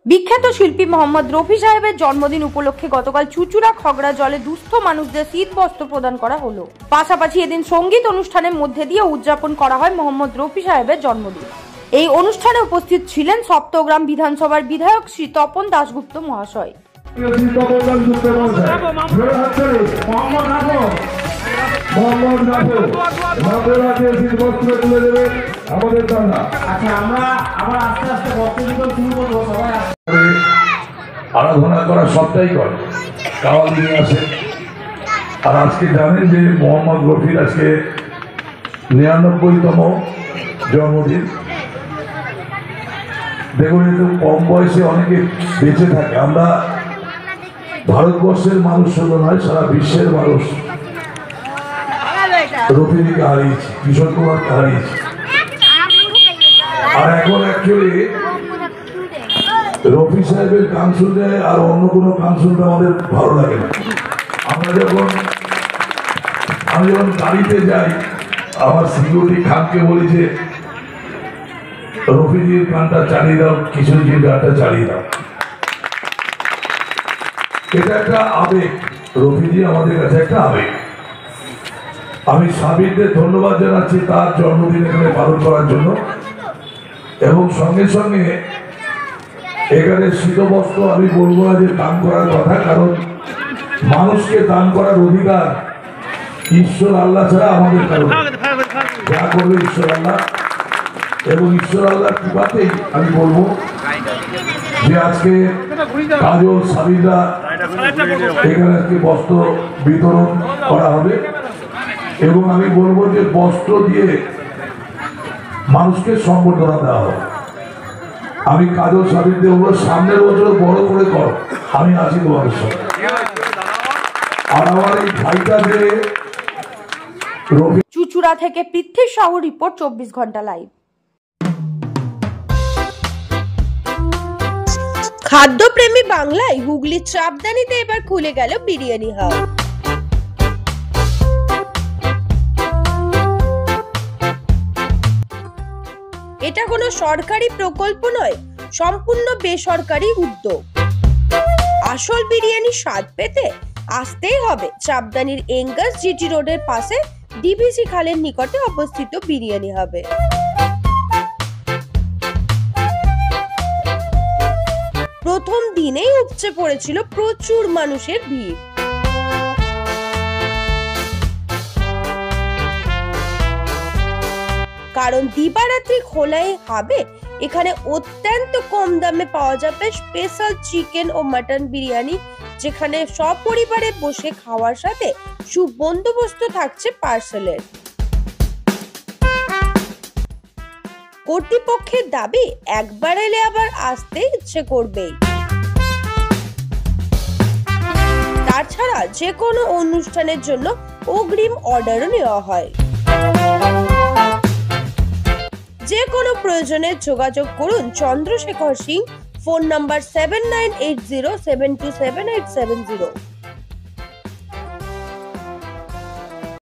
বিখ্যাত শিল্পী মোহাম্মদ রফি সাহেবের জন্মদিন উপলক্ষে গতকাল চুচুড়া খগড়া জলে দুস্থ মানুষদের শীত বস্ত্র প্রদান করা হলো। পাশাপাশি এদিন সঙ্গীত অনুষ্ঠানের মধ্যে দিয়ে উদযাপন করা হয় মোহাম্মদ রফি সাহেবের জন্মদিন। এই অনুষ্ঠানে উপস্থিত ছিলেন সপ্তগ্রাম বিধানসভার বিধায়ক শ্রী তপন দাশগুপ্ত মহাশয়। আরাধনা করা সবটাই করে কাওয়াল নিয়ে আসে। আর আজকে জানেন যে মোহাম্মদ রফির আজকে 99তম জন্মদিন। দেখুন, একটু কম বয়সে অনেকে বেঁচে থাকে। আমরা ভারতবর্ষের মানুষ শুধু নয়, সারা বিশ্বের মানুষ রফিকে হারিয়েছি, কিশোর কুমারকে হারিয়েছি। আর এখন অ্যাকচুয়ালি রফি সাহেবের গান শুনতে আর অন্য কোনো গান শুনতে আমাদের ভালো লাগে না। আমি যখন গাড়িতে যাই, আমার সিকিউরিটি খানকে বলি যে রফিজির গানটা চালিয়ে দাও, কিশোরজির গানটা চালিয়ে দাও। এটা একটা আবেগ, রফিজি আমাদের কাছে একটা আবেগ। আমি সাবিরদের ধন্যবাদ জানাচ্ছি তার জন্মদিন এখানে পালন করার জন্য, এবং সঙ্গে সঙ্গে এখানে শীতবস্ত্র আমি বলবো না যে দান করার কথা, কারণ মানুষকে দান করার অধিকার ঈশ্বর আল্লাহ ছাড়া আমাদের কারণ, যা করবে ঈশ্বর আল্লাহ। এবং ঈশ্বর আল্লাহর কৃপাতেই আমি বলবো যে আজকে কাজল সাবিররা এখানে আজকে বস্ত্র বিতরণ করা হবে। এবং আমি বলবো যে বস্ত্র দিয়ে মানুষকে সম্বর্ধনা দেওয়া হবে। আমি কাজল সাবিরদের বলবো সামনের বছর বড় করে কর, আমি আছি তোমাদের সঙ্গে। আর আমার এই ভাইটা যে চুচুড়া থেকে পৃথ্বী সাহু রিপোর্ট, 24 ঘন্টা লাইভ। খাদ্যপ্রেমী বাংলায় হুগলির চাপদানিতে এবার খুলে গেল বিরিয়ানি হাব। এটা কোনো সরকারি প্রকল্প নয়, সম্পূর্ণ বেসরকারি উদ্যোগ। আসল বিরিয়ানি স্বাদ পেতে আসতেই হবে চাপদানির এঙ্গাস জিটি রোডের পাশে ডিভিসি খালের নিকটে অবস্থিত বিরিয়ানি হাবে। প্রথম দিনেই উপচে পড়েছিল প্রচুর মানুষের ভিড়। কারণ দিবারাত্রি খোলাই হাবে এখানে অত্যন্ত কম দামে পাওয়া যাবে স্পেশাল চিকেন ও মাটন বিরিয়ানি, যেখানে সপরিবারে বসে খাওয়ার সাথে সুবন্দোবস্ত থাকছে পার্সেলের। কর্তৃপক্ষের দাবি একবার এলে আবার আসতে ইচ্ছে করবেই। তাছাড়া যে কোনো অনুষ্ঠানের জন্য অগ্রিম অর্ডারও নেওয়া হয়। যে কোনো প্রয়োজনে যোগাযোগ করুন চন্দ্রশেখর সিং, ফোন নাম্বার 7980727870।